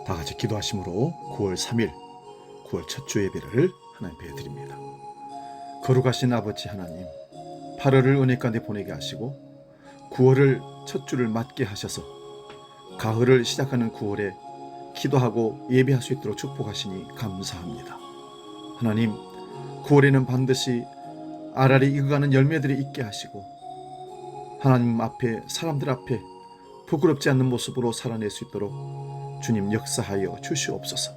다 같이 기도하심으로 9월 3일 9월 첫 주 예배를 하나님께 드립니다. 거룩하신 아버지 하나님, 8월을 은혜 가운데 보내게 하시고 9월을 첫 주를 맞게 하셔서 가을을 시작하는 9월에 기도하고 예배할 수 있도록 축복하시니 감사합니다. 하나님, 9월에는 반드시 알알이 익어가는 열매들이 있게 하시고 하나님 앞에, 사람들 앞에 부끄럽지 않는 모습으로 살아낼 수 있도록 주님 역사하여 주시옵소서.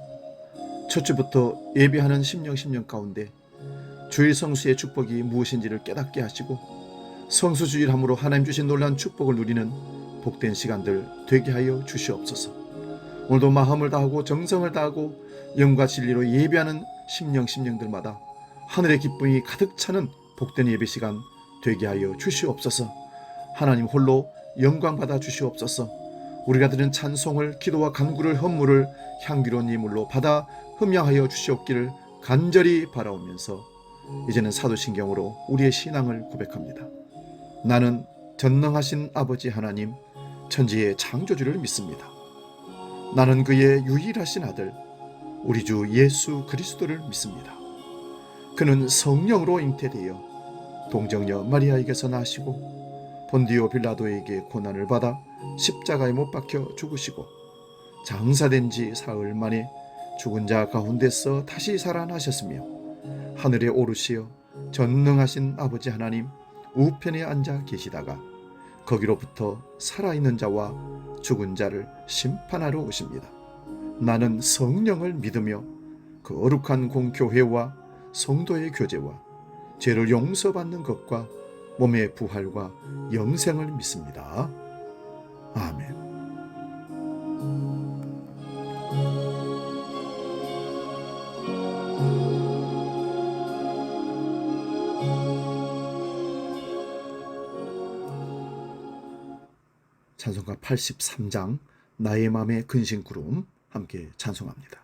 첫 주부터 예배하는 심령 가운데 주일 성수의 축복이 무엇인지를 깨닫게 하시고 성수주일함으로 하나님 주신 놀라운 축복을 누리는 복된 시간들 되게 하여 주시옵소서. 오늘도 마음을 다하고 정성을 다하고 영과 진리로 예배하는 심령들마다 하늘의 기쁨이 가득 차는 복된 예배 시간 되게 하여 주시옵소서. 하나님 홀로 영광 받아 주시옵소서. 우리가 드리는 찬송을, 기도와 간구를, 헌물을 향기로운 예물로 받아 흠양하여 주시옵기를 간절히 바라오면서 이제는 사도신경으로 우리의 신앙을 고백합니다. 나는 전능하신 아버지 하나님, 천지의 창조주를 믿습니다. 나는 그의 유일하신 아들 우리 주 예수 그리스도를 믿습니다. 그는 성령으로 잉태되어 동정녀 마리아에게서 나시고 본디오 빌라도에게 고난을 받아 십자가에 못 박혀 죽으시고 장사된 지 사흘 만에 죽은 자 가운데서 다시 살아나셨으며 하늘에 오르시어 전능하신 아버지 하나님 우편에 앉아 계시다가 거기로부터 살아있는 자와 죽은 자를 심판하러 오십니다. 나는 성령을 믿으며 그 거룩한 공교회와 성도의 교제와 죄를 용서받는 것과 몸의 부활과 영생을 믿습니다. 아멘. 찬송가 83장 나의 맘의 근심구름 함께 찬송합니다.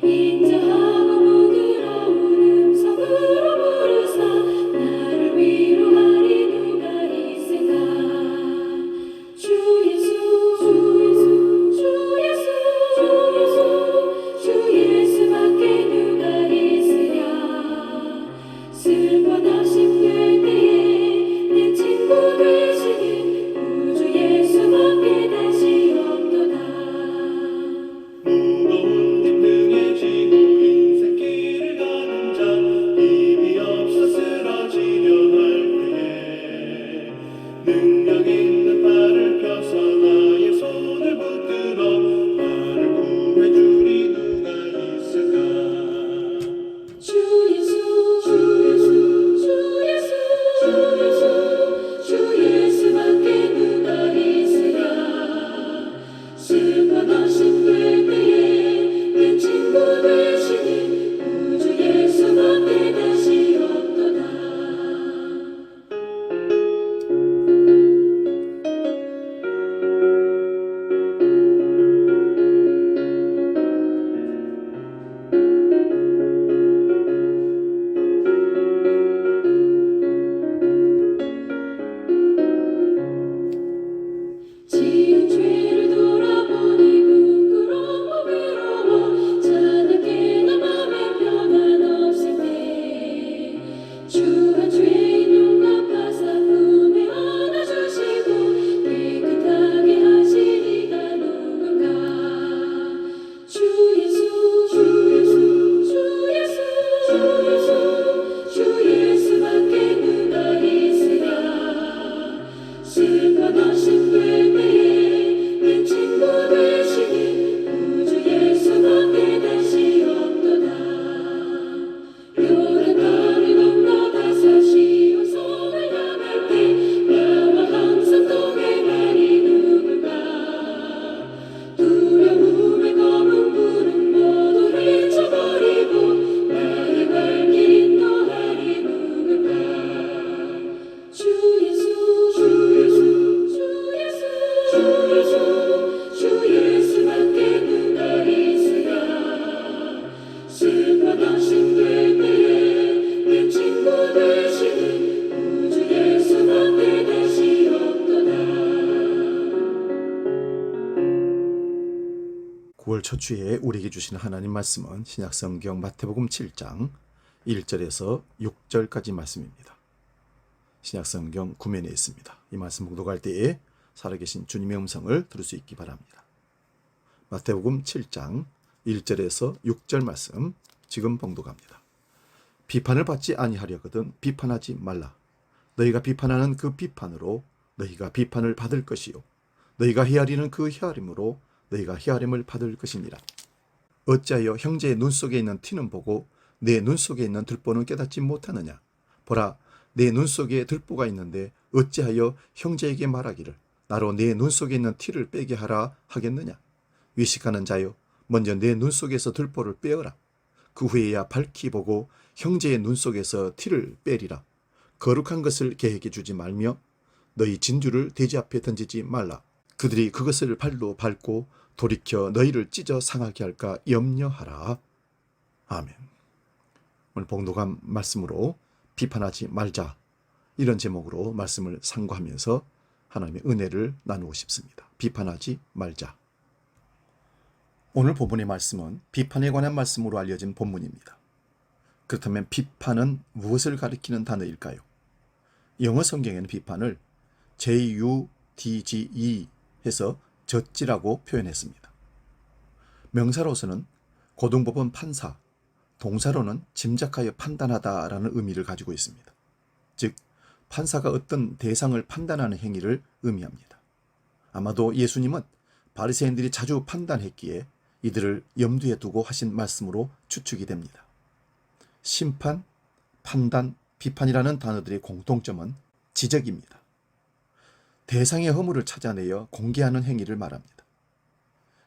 인자하고 첫 주에 우리에게 주시는 하나님 말씀은 신약성경 마태복음 7장 1절에서 6절까지 말씀입니다. 신약성경 구면에 있습니다. 이 말씀 봉독할 때에 살아계신 주님의 음성을 들을 수 있기 바랍니다. 마태복음 7장 1절에서 6절 말씀 지금 봉독합니다. 비판을 받지 아니하려거든 비판하지 말라. 너희가 비판하는 그 비판으로 너희가 비판을 받을 것이요 너희가 헤아리는 그 헤아림으로 너희가 헤아림을 받을 것이니라. 어찌하여 형제의 눈 속에 있는 티는 보고 내 눈 속에 있는 들보는 깨닫지 못하느냐. 보라, 내 눈 속에 들보가 있는데 어찌하여 형제에게 말하기를 나로 내 눈 속에 있는 티를 빼게 하라 하겠느냐. 위식하는 자여, 먼저 내 눈 속에서 들보를 빼어라. 그 후에야 밝히 보고 형제의 눈 속에서 티를 빼리라. 거룩한 것을 계획해 주지 말며 너희 진주를 돼지 앞에 던지지 말라. 그들이 그것을 발로 밟고 돌이켜 너희를 찢어 상하게 할까 염려하라. 아멘. 오늘 봉독한 말씀으로 비판하지 말자, 이런 제목으로 말씀을 상고하면서 하나님의 은혜를 나누고 싶습니다. 비판하지 말자. 오늘 본문의 말씀은 비판에 관한 말씀으로 알려진 본문입니다. 그렇다면 비판은 무엇을 가리키는 단어일까요? 영어 성경에는 비판을 J-U-D-G-E 해서 젖지라고 표현했습니다. 명사로서는 고등법원 판사, 동사로는 짐작하여 판단하다라는 의미를 가지고 있습니다. 즉, 판사가 어떤 대상을 판단하는 행위를 의미합니다. 아마도 예수님은 바리새인들이 자주 판단했기에 이들을 염두에 두고 하신 말씀으로 추측이 됩니다. 심판, 판단, 비판이라는 단어들의 공통점은 지적입니다. 대상의 허물을 찾아내어 공개하는 행위를 말합니다.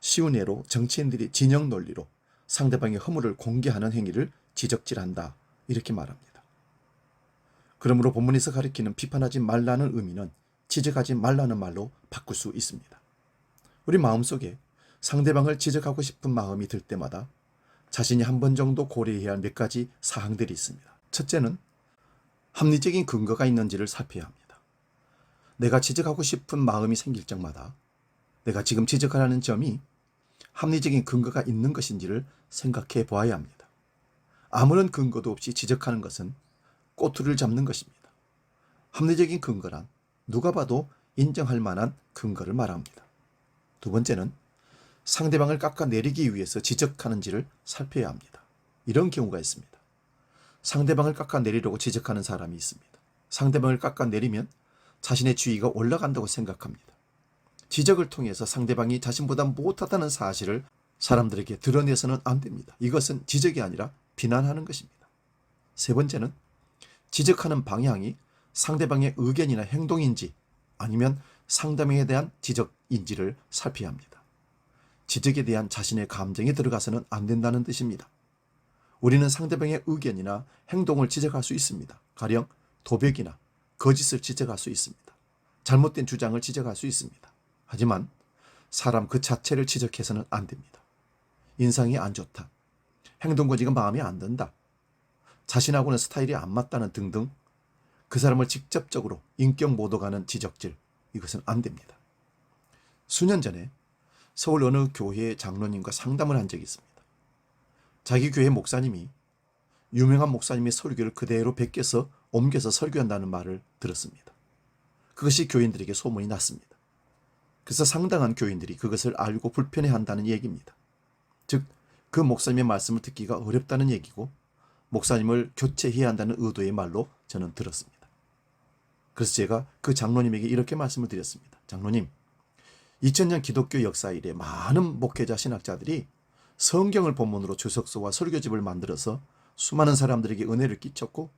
쉬운 예로 정치인들이 진영 논리로 상대방의 허물을 공개하는 행위를 지적질한다, 이렇게 말합니다. 그러므로 본문에서 가리키는 비판하지 말라는 의미는 지적하지 말라는 말로 바꿀 수 있습니다. 우리 마음속에 상대방을 지적하고 싶은 마음이 들 때마다 자신이 한 번 정도 고려해야 할 몇 가지 사항들이 있습니다. 첫째는 합리적인 근거가 있는지를 살펴야 합니다. 내가 지적하고 싶은 마음이 생길 적마다 내가 지금 지적하라는 점이 합리적인 근거가 있는 것인지를 생각해 보아야 합니다. 아무런 근거도 없이 지적하는 것은 꼬투리를 잡는 것입니다. 합리적인 근거란 누가 봐도 인정할 만한 근거를 말합니다. 두 번째는 상대방을 깎아내리기 위해서 지적하는지를 살펴야 합니다. 이런 경우가 있습니다. 상대방을 깎아내리려고 지적하는 사람이 있습니다. 상대방을 깎아내리면 자신의 지위가 올라간다고 생각합니다. 지적을 통해서 상대방이 자신보다 못하다는 사실을 사람들에게 드러내서는 안 됩니다. 이것은 지적이 아니라 비난하는 것입니다. 세 번째는 지적하는 방향이 상대방의 의견이나 행동인지 아니면 상대방에 대한 지적인지를 살펴야 합니다. 지적에 대한 자신의 감정이 들어가서는 안 된다는 뜻입니다. 우리는 상대방의 의견이나 행동을 지적할 수 있습니다. 가령 도벽이나 거짓을 지적할 수 있습니다. 잘못된 주장을 지적할 수 있습니다. 하지만 사람 그 자체를 지적해서는 안 됩니다. 인상이 안 좋다, 행동거지가 마음에 안 든다, 자신하고는 스타일이 안 맞다는 등등 그 사람을 직접적으로 인격 모독하는 지적질, 이것은 안 됩니다. 수년 전에 서울 어느 교회의 장로님과 상담을 한 적이 있습니다. 자기 교회 목사님이 유명한 목사님의 설교를 그대로 베껴서 옮겨서 설교한다는 말을 들었습니다. 그것이 교인들에게 소문이 났습니다. 그래서 상당한 교인들이 그것을 알고 불편해한다는 얘기입니다. 즉, 그 목사님의 말씀을 듣기가 어렵다는 얘기고 목사님을 교체해야 한다는 의도의 말로 저는 들었습니다. 그래서 제가 그 장로님에게 이렇게 말씀을 드렸습니다. 장로님, 2000년 기독교 역사 이래 많은 목회자 신학자들이 성경을 본문으로 주석서와 설교집을 만들어서 수많은 사람들에게 은혜를 끼쳤고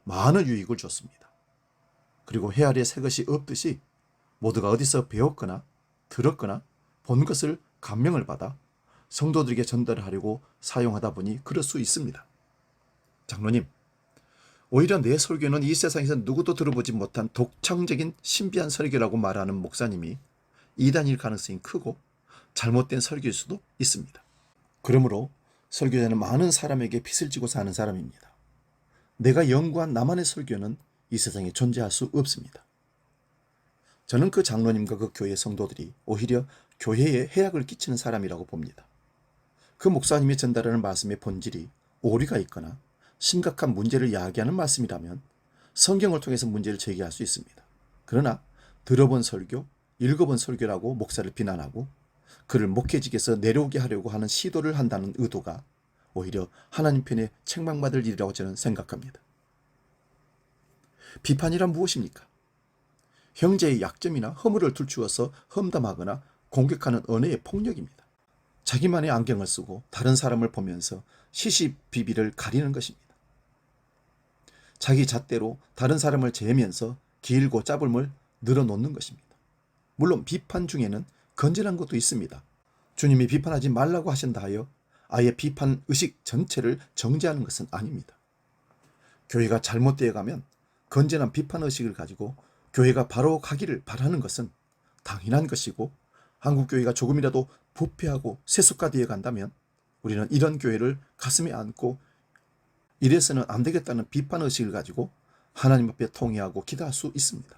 많은 유익을 줬습니다. 그리고 헤아려 새 것이 없듯이 모두가 어디서 배웠거나 들었거나 본 것을 감명을 받아 성도들에게 전달하려고 사용하다 보니 그럴 수 있습니다. 장로님, 오히려 내 설교는 이 세상에서 누구도 들어보지 못한 독창적인 신비한 설교라고 말하는 목사님이 이단일 가능성이 크고 잘못된 설교일 수도 있습니다. 그러므로 설교자는 많은 사람에게 빚을 지고 사는 사람입니다. 내가 연구한 나만의 설교는 이 세상에 존재할 수 없습니다. 저는 그 장로님과 그 교회 성도들이 오히려 교회에 해악을 끼치는 사람이라고 봅니다. 그 목사님이 전달하는 말씀의 본질이 오류가 있거나 심각한 문제를 야기하는 말씀이라면 성경을 통해서 문제를 제기할 수 있습니다. 그러나 들어본 설교, 읽어본 설교라고 목사를 비난하고 그를 목회직에서 내려오게 하려고 하는 시도를 한다는 의도가 오히려 하나님 편에 책망받을 일이라고 저는 생각합니다. 비판이란 무엇입니까? 형제의 약점이나 허물을 들추어서 험담하거나 공격하는 언어의 폭력입니다. 자기만의 안경을 쓰고 다른 사람을 보면서 시시비비를 가리는 것입니다. 자기 잣대로 다른 사람을 재면서 길고 짧음을 늘어놓는 것입니다. 물론 비판 중에는 건전한 것도 있습니다. 주님이 비판하지 말라고 하신다 하여 아예 비판 의식 전체를 정죄하는 것은 아닙니다. 교회가 잘못되어 가면 건전한 비판 의식을 가지고 교회가 바로 가기를 바라는 것은 당연한 것이고, 한국교회가 조금이라도 부패하고 세속화되어 간다면 우리는 이런 교회를 가슴에 안고 이래서는 안 되겠다는 비판 의식을 가지고 하나님 앞에 통회하고 기도할 수 있습니다.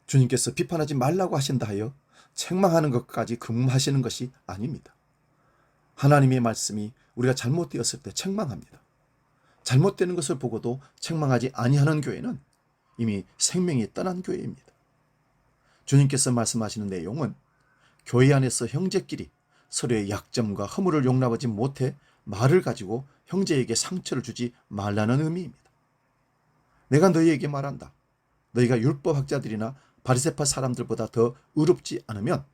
주님께서 비판하지 말라고 하신다 하여 책망하는 것까지 금하시는 것이 아닙니다. 하나님의 말씀이 우리가 잘못되었을 때 책망합니다. 잘못되는 것을 보고도 책망하지 아니하는 교회는 이미 생명이 떠난 교회입니다. 주님께서 말씀하시는 내용은 교회 안에서 형제끼리 서로의 약점과 허물을 용납하지 못해 말을 가지고 형제에게 상처를 주지 말라는 의미입니다. 내가 너희에게 말한다. 너희가 율법학자들이나 바리새파 사람들보다 더 의롭지 않으면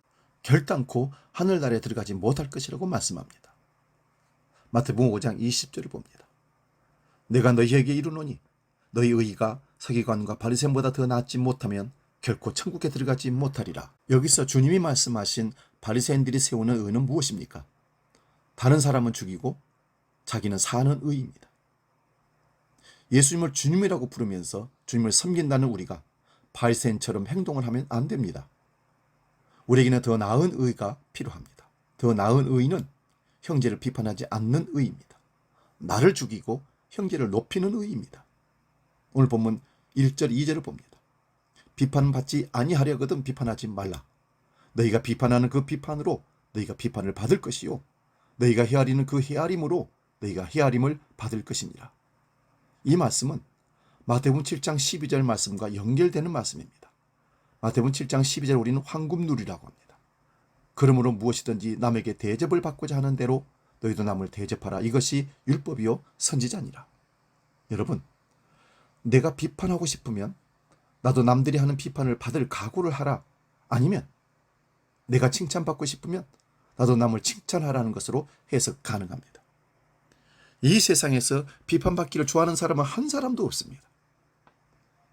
결단코 하늘나라에 들어가지 못할 것이라고 말씀합니다. 마태복음 5장 20절을 봅니다. 내가 너희에게 이르노니 너희 의가 서기관과 바리새인보다 더 낫지 못하면 결코 천국에 들어가지 못하리라. 여기서 주님이 말씀하신 바리새인들이 세우는 의는 무엇입니까? 다른 사람은 죽이고 자기는 사는 의입니다. 예수님을 주님이라고 부르면서 주님을 섬긴다는 우리가 바리새인처럼 행동을 하면 안 됩니다. 우리에게는 더 나은 의가 필요합니다. 더 나은 의는 형제를 비판하지 않는 의입니다. 나를 죽이고 형제를 높이는 의입니다. 오늘 본문 1절 2절을 봅니다. 비판받지 아니하려거든 비판하지 말라. 너희가 비판하는 그 비판으로 너희가 비판을 받을 것이요 너희가 헤아리는 그 헤아림으로 너희가 헤아림을 받을 것이니라. 이 말씀은 마태복음 7장 12절 말씀과 연결되는 말씀입니다. 마태복음 7장 12절 우리는 황금누리라고 합니다. 그러므로 무엇이든지 남에게 대접을 받고자 하는 대로 너희도 남을 대접하라. 이것이 율법이요 선지자니라. 여러분, 내가 비판하고 싶으면 나도 남들이 하는 비판을 받을 각오를 하라. 아니면 내가 칭찬받고 싶으면 나도 남을 칭찬하라는 것으로 해석 가능합니다. 이 세상에서 비판받기를 좋아하는 사람은 한 사람도 없습니다.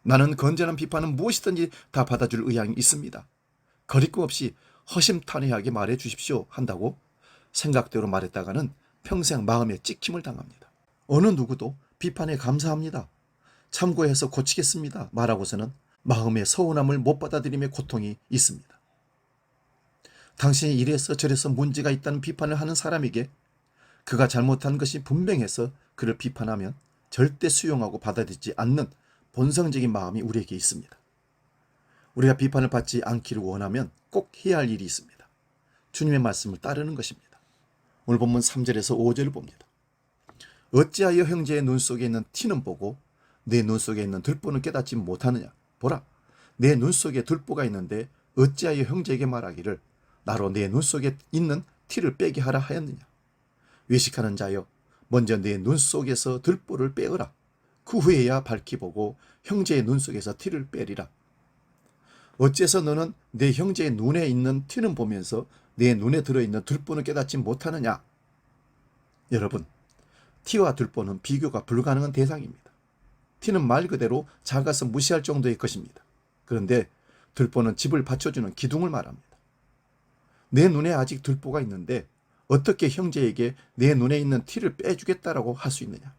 나는 건전한 비판은 무엇이든지 다 받아줄 의향이 있습니다. 거리낌 없이 허심탄회하게 말해 주십시오 한다고 생각대로 말했다가는 평생 마음에 찍힘을 당합니다. 어느 누구도 비판에 감사합니다, 참고해서 고치겠습니다 말하고서는 마음의 서운함을 못 받아들임의 고통이 있습니다. 당신이 이래서 저래서 문제가 있다는 비판을 하는 사람에게 그가 잘못한 것이 분명해서 그를 비판하면 절대 수용하고 받아들이지 않는 본성적인 마음이 우리에게 있습니다. 우리가 비판을 받지 않기를 원하면 꼭 해야 할 일이 있습니다. 주님의 말씀을 따르는 것입니다. 오늘 본문 3절에서 5절을 봅니다. 어찌하여 형제의 눈 속에 있는 티는 보고 내 눈 속에 있는 들보는 깨닫지 못하느냐. 보라, 내 눈 속에 들보가 있는데 어찌하여 형제에게 말하기를 나로 내 눈 속에 있는 티를 빼게 하라 하였느냐. 외식하는 자여, 먼저 내 눈 속에서 들보를 빼어라. 그 후에야 밝히 보고 형제의 눈 속에서 티를 빼리라. 어째서 너는 내 형제의 눈에 있는 티는 보면서 내 눈에 들어있는 들보는 깨닫지 못하느냐. 여러분, 티와 들보는 비교가 불가능한 대상입니다. 티는 말 그대로 작아서 무시할 정도의 것입니다. 그런데 들보는 집을 받쳐주는 기둥을 말합니다. 내 눈에 아직 들보가 있는데 어떻게 형제에게 내 눈에 있는 티를 빼주겠다라고 할 수 있느냐.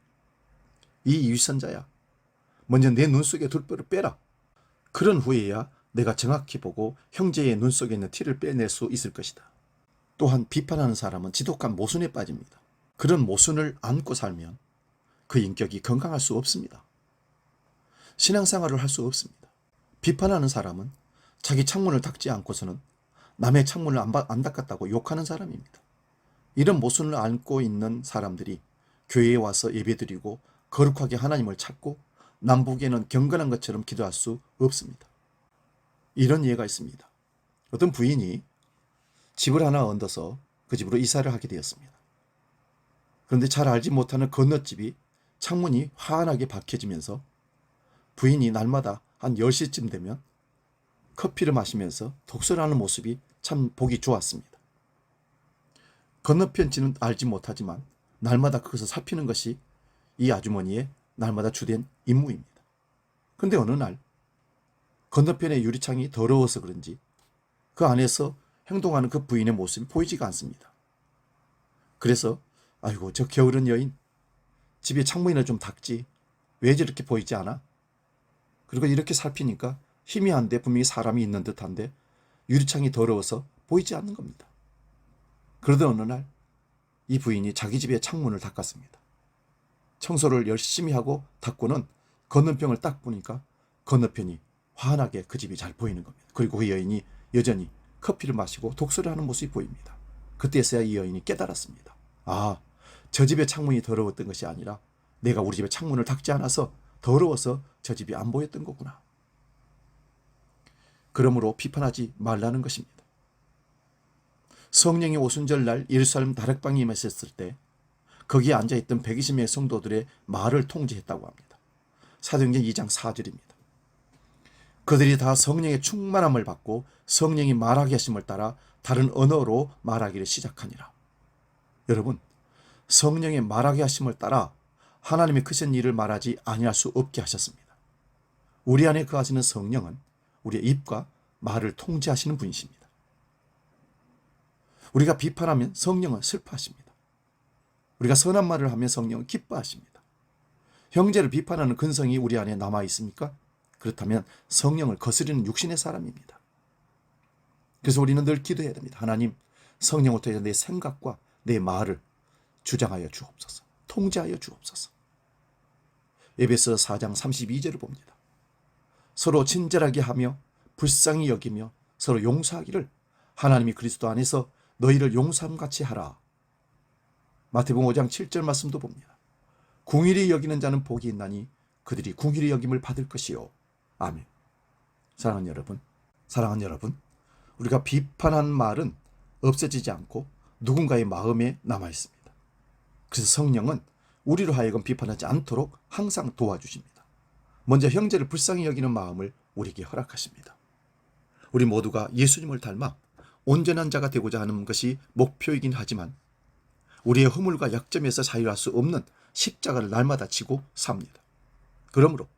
이 위선자야, 먼저 내 눈 속에 들보를 빼라. 그런 후에야 내가 정확히 보고 형제의 눈 속에 있는 티를 빼낼 수 있을 것이다. 또한 비판하는 사람은 지독한 모순에 빠집니다. 그런 모순을 안고 살면 그 인격이 건강할 수 없습니다. 신앙생활을 할 수 없습니다. 비판하는 사람은 자기 창문을 닦지 않고서는 남의 창문을 안 닦았다고 욕하는 사람입니다. 이런 모순을 안고 있는 사람들이 교회에 와서 예배드리고 거룩하게 하나님을 찾고 남보기에는 경건한 것처럼 기도할 수 없습니다. 이런 예가 있습니다. 어떤 부인이 집을 하나 얻어서 그 집으로 이사를 하게 되었습니다. 그런데 잘 알지 못하는 건너집이 창문이 환하게 밝혀지면서 부인이 날마다 한 10시쯤 되면 커피를 마시면서 독서를 하는 모습이 참 보기 좋았습니다. 건너편 집은 알지 못하지만 날마다 그것을 살피는 것이 이 아주머니의 날마다 주된 임무입니다. 그런데 어느 날 건너편의 유리창이 더러워서 그런지 그 안에서 행동하는 그 부인의 모습이 보이지가 않습니다. 그래서 아이고, 저 게으른 여인, 집에 창문이나 좀 닫지, 왜 저렇게 보이지 않아? 그리고 이렇게 살피니까 희미한데 분명히 사람이 있는 듯한데 유리창이 더러워서 보이지 않는 겁니다. 그러던 어느 날 이 부인이 자기 집의 창문을 닦았습니다. 청소를 열심히 하고 닦고는 건너편을 딱 보니까 건너편이 환하게 그 집이 잘 보이는 겁니다. 그리고 그 여인이 여전히 커피를 마시고 독서를 하는 모습이 보입니다. 그때서야 이 여인이 깨달았습니다. 아, 저 집의 창문이 더러웠던 것이 아니라 내가 우리 집의 창문을 닦지 않아서 더러워서 저 집이 안 보였던 거구나. 그러므로 비판하지 말라는 것입니다. 성령의 오순절날 예루살렘 다락방에 임했을 때 거기에 앉아있던 120명의 성도들의 말을 통제했다고 합니다. 사도행전 2장 4절입니다. 그들이 다 성령의 충만함을 받고 성령이 말하게 하심을 따라 다른 언어로 말하기를 시작하니라. 여러분, 성령의 말하게 하심을 따라 하나님의 크신 일을 말하지 아니할 수 없게 하셨습니다. 우리 안에 거하시는 성령은 우리의 입과 말을 통제하시는 분이십니다. 우리가 비판하면 성령은 슬퍼하십니다. 우리가 선한 말을 하면 성령은 기뻐하십니다. 형제를 비판하는 근성이 우리 안에 남아 있습니까? 그렇다면 성령을 거스르는 육신의 사람입니다. 그래서 우리는 늘 기도해야 됩니다. 하나님, 성령을 통해 내 생각과 내 말을 주장하여 주옵소서. 통제하여 주옵소서. 에베소 4장 32절을 봅니다. 서로 친절하게 하며 불쌍히 여기며 서로 용서하기를 하나님이 그리스도 안에서 너희를 용서함같이 하라. 마태복음 5장 7절 말씀도 봅니다. 궁일이 여기는 자는 복이 있나니 그들이 궁일이 여김을 받을 것이요. 아멘. 사랑하는 여러분, 우리가 비판한 말은 없어지지 않고 누군가의 마음에 남아 있습니다. 그래서 성령은 우리로 하여금 비판하지 않도록 항상 도와주십니다. 먼저 형제를 불쌍히 여기는 마음을 우리에게 허락하십니다. 우리 모두가 예수님을 닮아 온전한 자가 되고자 하는 것이 목표이긴 하지만 우리의 허물과 약점에서 자유할 수 없는 십자가를 날마다 지고 삽니다. 그러므로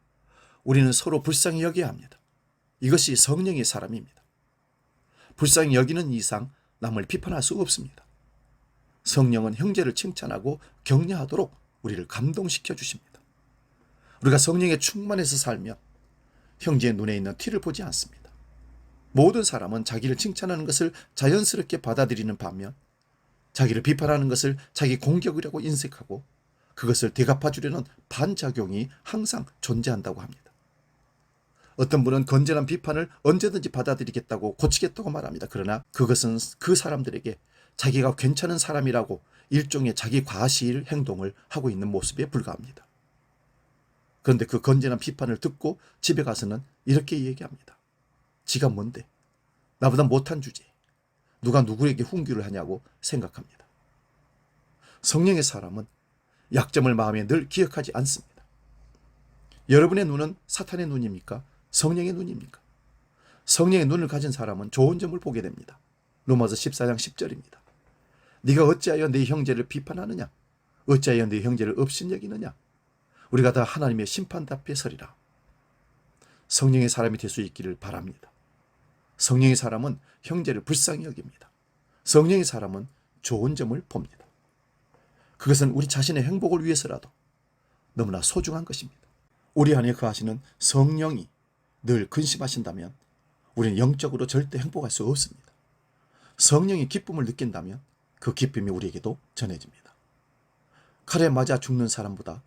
우리는 서로 불쌍히 여겨야 합니다. 이것이 성령의 사람입니다. 불쌍히 여기는 이상 남을 비판할 수 없습니다. 성령은 형제를 칭찬하고 격려하도록 우리를 감동시켜 주십니다. 우리가 성령에 충만해서 살며 형제의 눈에 있는 티를 보지 않습니다. 모든 사람은 자기를 칭찬하는 것을 자연스럽게 받아들이는 반면 자기를 비판하는 것을 자기 공격이라고 인식하고 그것을 되갚아주려는 반작용이 항상 존재한다고 합니다. 어떤 분은 건전한 비판을 언제든지 받아들이겠다고 고치겠다고 말합니다. 그러나 그것은 그 사람들에게 자기가 괜찮은 사람이라고 일종의 자기 과시일 행동을 하고 있는 모습에 불과합니다. 그런데 그 건전한 비판을 듣고 집에 가서는 이렇게 얘기합니다. 지가 뭔데? 나보다 못한 주제. 누가 누구에게 훈계를 하냐고 생각합니다. 성령의 사람은 약점을 마음에 늘 기억하지 않습니다. 여러분의 눈은 사탄의 눈입니까? 성령의 눈입니까? 성령의 눈을 가진 사람은 좋은 점을 보게 됩니다. 로마서 14장 10절입니다. 네가 어찌하여 네 형제를 비판하느냐? 어찌하여 네 형제를 업신여기느냐? 우리가 다 하나님의 심판 앞에 서리라. 성령의 사람이 될 수 있기를 바랍니다. 성령의 사람은 형제를 불쌍히 여깁니다. 성령의 사람은 좋은 점을 봅니다. 그것은 우리 자신의 행복을 위해서라도 너무나 소중한 것입니다. 우리 안에 거하시는 성령이 늘 근심하신다면 우리는 영적으로 절대 행복할 수 없습니다. 성령이 기쁨을 느낀다면 그 기쁨이 우리에게도 전해집니다. 칼에 맞아 죽는 사람보다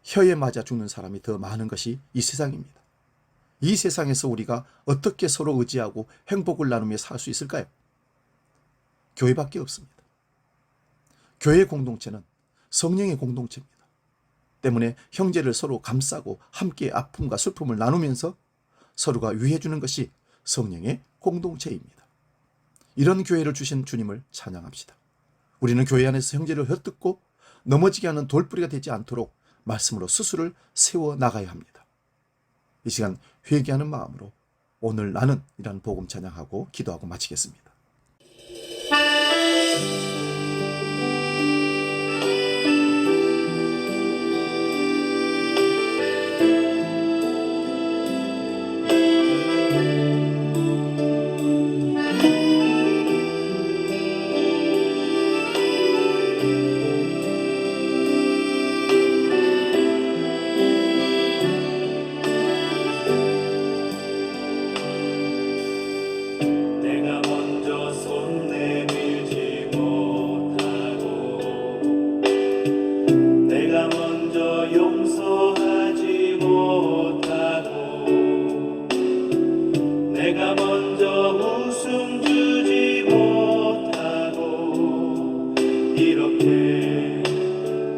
혀에 맞아 죽는 사람이 더 많은 것이 이 세상입니다. 이 세상에서 우리가 어떻게 서로 의지하고 행복을 나누며 살 수 있을까요? 교회밖에 없습니다. 교회 공동체는 성령의 공동체입니다. 때문에 형제를 서로 감싸고 함께 아픔과 슬픔을 나누면서 서로가 위해주는 것이 성령의 공동체입니다. 이런 교회를 주신 주님을 찬양합시다. 우리는 교회 안에서 형제를 헐뜯고 넘어지게 하는 돌뿌리가 되지 않도록 말씀으로 스스로를 세워 나가야 합니다. 이 시간 회개하는 마음으로 오늘 나는 이라는 복음 찬양하고 기도하고 마치겠습니다. 내가 먼저 웃음 주지 못하고 이렇게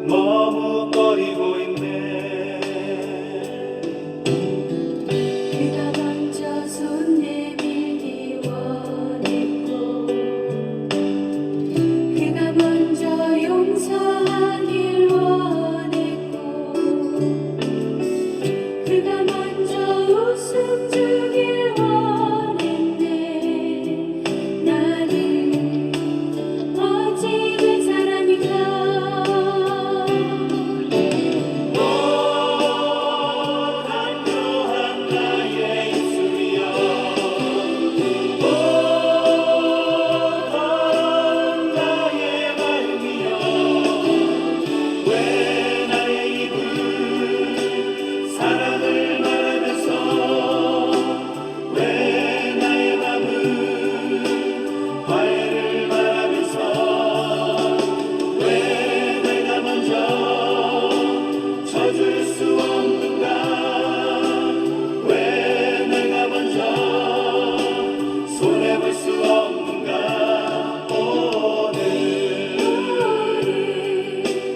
머뭇거리고 있네. 그가 먼저 손 내밀기 원했고 그가 먼저 용서하길 원했고 그가 먼저 웃음 주길 원했네. 나는 어찌 된 사람인가. 간교한 나의 입술이여, 더러운 나의 마음이여, 왜 나의 입은 사랑을 말하면서, 왜 나의 맘은 화해를 말하면서, 왜 내가 먼저 져줄 수 없는가? 왜 내가 먼저 손해볼 수 없는가? 오늘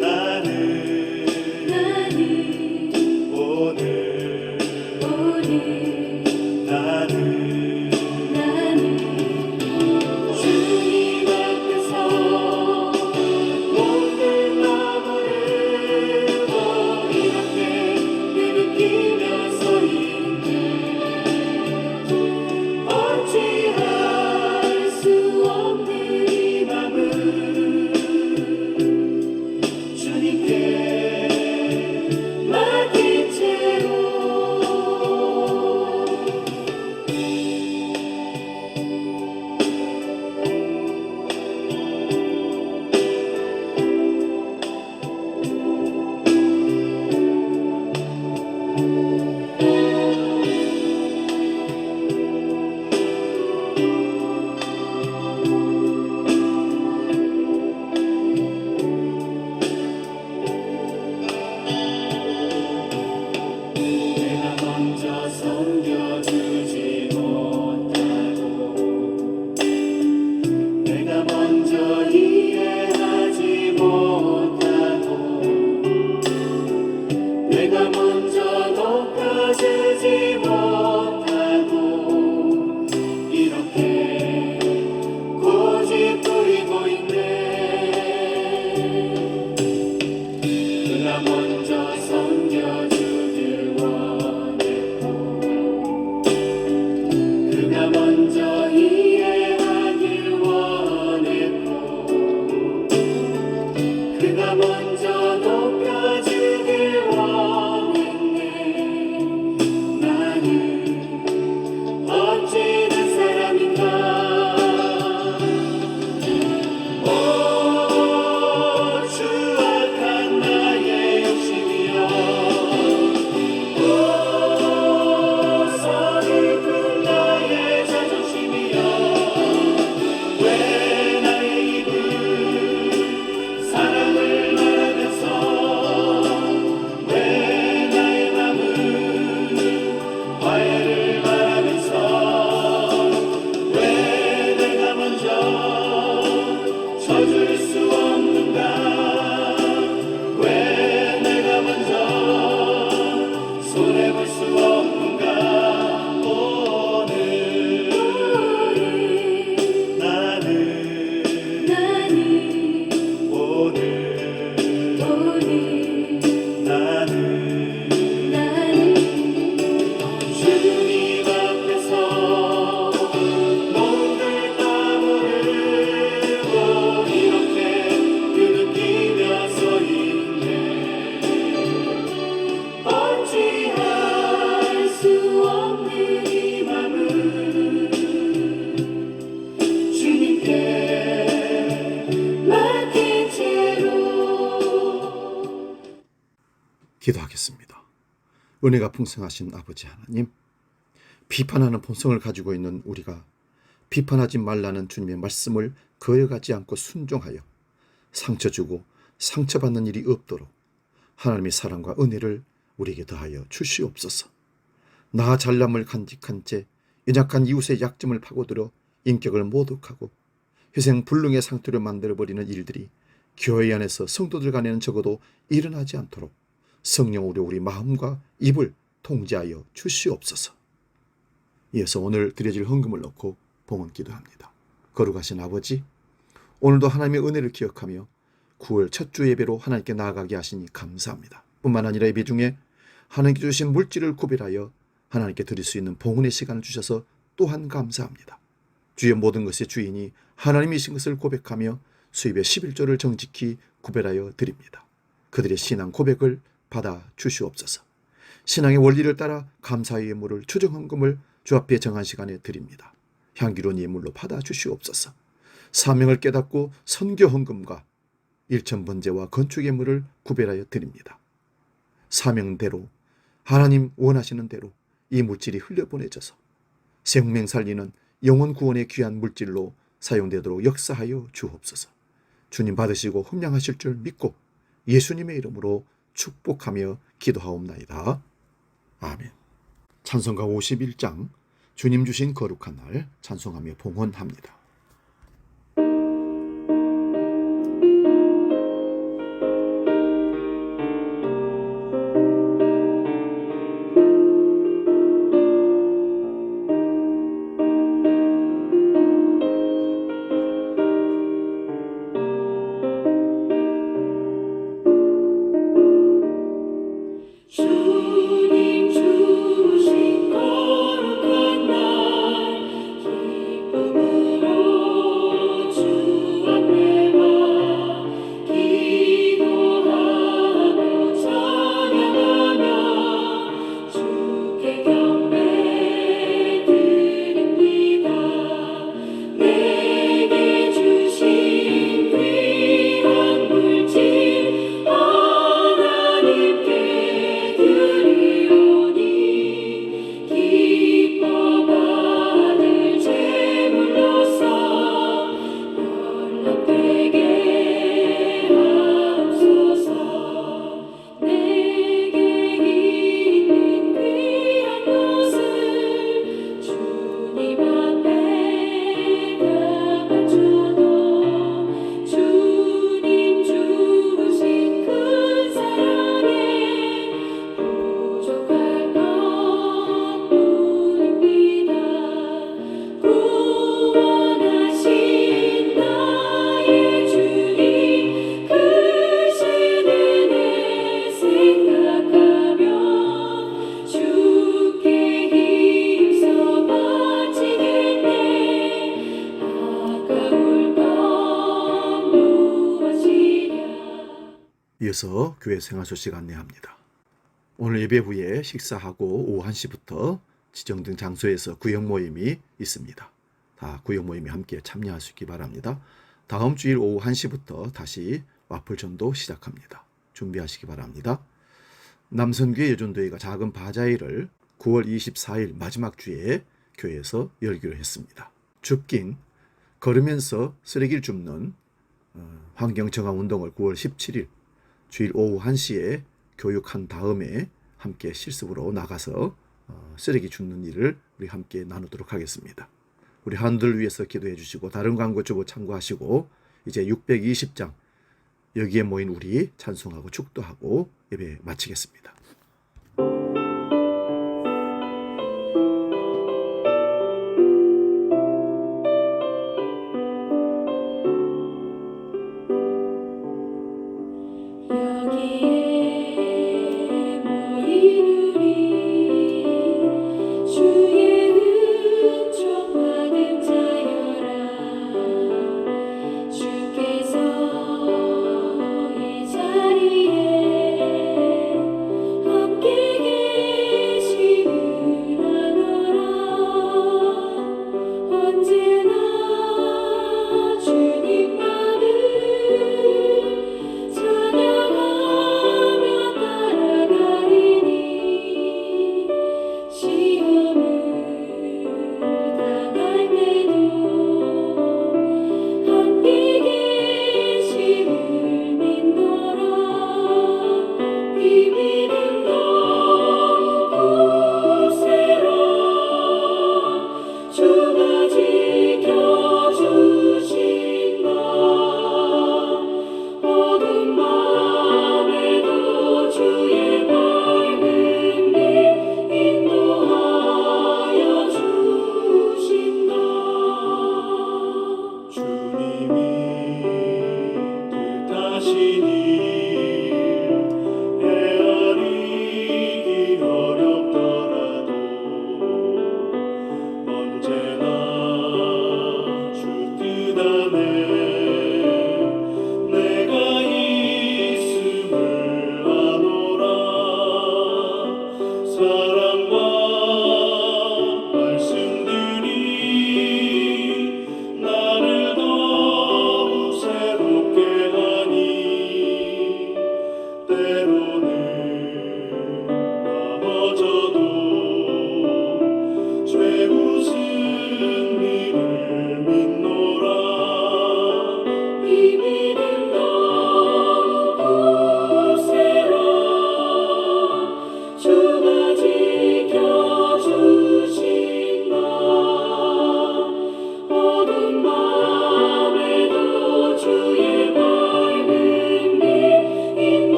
나는 오늘 나는 주님 앞에서 모든 나무르고 이렇게 내리키며 서 있네. 어찌할 수 없는 이 맘을 주님께 맡긴 채로 내가 먼저 섬겨주지 못하고 내가 먼저 이해하지 못하고 내가 먼저 높여주지 못하고 이렇게 고집 부리고 있네. 그가 먼저 섬겨주길 원했고 그가 먼저 이해하길 원했고 그가 먼저 높여주길 원했고 기도하겠습니다. 은혜가 풍성하신 아버지 하나님, 비판하는 본성을 가지고 있는 우리가 비판하지 말라는 주님의 말씀을 거역하지 않고 순종하여 상처 주고 상처받는 일이 없도록 하나님의 사랑과 은혜를 우리에게 더하여 주시옵소서. 나 잘남을 간직한 채 연약한 이웃의 약점을 파고들어 인격을 모독하고 희생불능의 상태로 만들어버리는 일들이 교회 안에서 성도들 간에는 적어도 일어나지 않도록 성령으로 우리 마음과 입을 통제하여 주시옵소서. 이어서 오늘 드려질 헌금을 넣고 봉헌 기도합니다. 거룩하신 아버지, 오늘도 하나님의 은혜를 기억하며 9월 첫 주 예배로 하나님께 나아가게 하시니 감사합니다. 뿐만 아니라 예배 중에 하나님께 주신 물질을 구별하여 하나님께 드릴 수 있는 봉헌의 시간을 주셔서 또한 감사합니다. 주의 모든 것의 주인이 하나님이신 것을 고백하며 수입의 11조를 정직히 구별하여 드립니다. 그들의 신앙 고백을 받아 주시옵소서. 신앙의 원리를 따라 감사의 예물을 추정헌금을 주 앞에 정한 시간에 드립니다. 향기로운 예물로 받아 주시옵소서. 사명을 깨닫고 선교 헌금과 일천번제와 건축 예물을 구별하여 드립니다. 사명대로 하나님 원하시는 대로 이 물질이 흘려보내져서 생명 살리는 영혼 구원의 귀한 물질로 사용되도록 역사하여 주옵소서. 주님 받으시고 흠양하실 줄 믿고 예수님의 이름으로 축복하며 기도하옵나이다. 아멘. 찬송가 51장 주님 주신 거룩한 날 찬송하며 봉헌합니다. 주님 주신 거룩한 날 기쁨으로 주 앞에 와 기도하고 찬양하며 주께 경배 드립니다. 내게 주신 귀한 물질 하나님께 드리오니 기뻐 받을 제물로서 연락되게 하옵소서. 내게 있는 귀한 것을 주님 앞에 다 바쳐도 주님 주신 큰 사랑에 부족할 것뿐입니다. 구원하신 나의 주님 크신 은혜 생각하며 주께 힘써 바치겠네. 아까울 건 무엇이랴. 이어서 교회 생활 소식 안내합니다. 오늘 예배 후에 식사하고 오후 1시부터 지정된 장소에서 구역 모임이 있습니다. 다 구역 모임에 함께 참여할 수 있기 바랍니다. 다음 주일 오후 1시부터 다시 와플전도 시작합니다. 준비하시기 바랍니다. 남선교회 여전도회가 작은 바자회를 9월 24일 마지막 주에 교회에서 열기로 했습니다. 줍긴 걸으면서 쓰레기를 줍는 환경정화운동을 9월 17일 주일 오후 1시에 교육한 다음에 함께 실습으로 나가서 쓰레기 줍는 일을 우리 함께 나누도록 하겠습니다. 우리 한들 위해서 기도해 주시고 다른 광고 주보 참고하시고 이제 620장 여기에 모인 우리 찬송하고 축도하고 예배 마치겠습니다. 여기에 모인 우리 주의 은총 받은 자여라. 주께서 이 자리에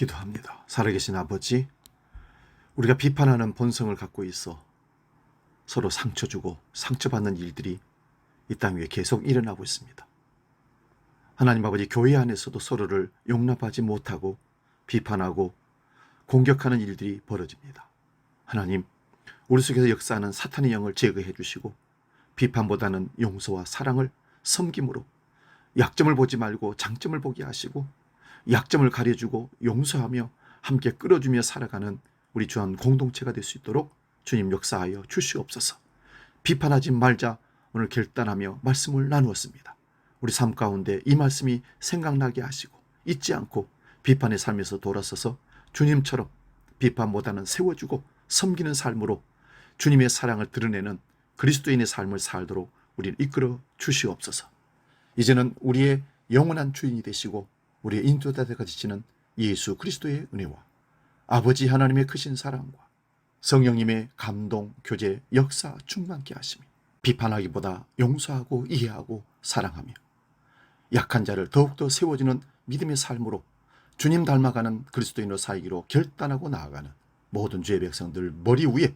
기도합니다. 살아계신 아버지, 우리가 비판하는 본성을 갖고 있어 서로 상처 주고 상처받는 일들이 이 땅 위에 계속 일어나고 있습니다. 하나님 아버지, 교회 안에서도 서로를 용납하지 못하고 비판하고 공격하는 일들이 벌어집니다. 하나님, 우리 속에서 역사하는 사탄의 영을 제거해 주시고 비판보다는 용서와 사랑을 섬김으로 약점을 보지 말고 장점을 보게 하시고 약점을 가려주고 용서하며 함께 끌어주며 살아가는 우리 주한 공동체가 될 수 있도록 주님 역사하여 주시옵소서. 비판하지 말자 오늘 결단하며 말씀을 나누었습니다. 우리 삶 가운데 이 말씀이 생각나게 하시고 잊지 않고 비판의 삶에서 돌아서서 주님처럼 비판보다는 세워주고 섬기는 삶으로 주님의 사랑을 드러내는 그리스도인의 삶을 살도록 우리를 이끌어 주시옵소서. 이제는 우리의 영원한 주인이 되시고 우리의 인도자가 되시는 예수 그리스도의 은혜와 아버지 하나님의 크신 사랑과 성령님의 감동, 교제, 역사 충만케 하시며 비판하기보다 용서하고 이해하고 사랑하며 약한 자를 더욱더 세워주는 믿음의 삶으로 주님 닮아가는 그리스도인으로 살기로 결단하고 나아가는 모든 주의 백성들 머리 위에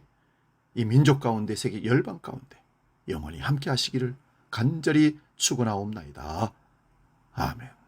이 민족 가운데 세계 열방 가운데 영원히 함께 하시기를 간절히 축원하옵나이다. 아멘.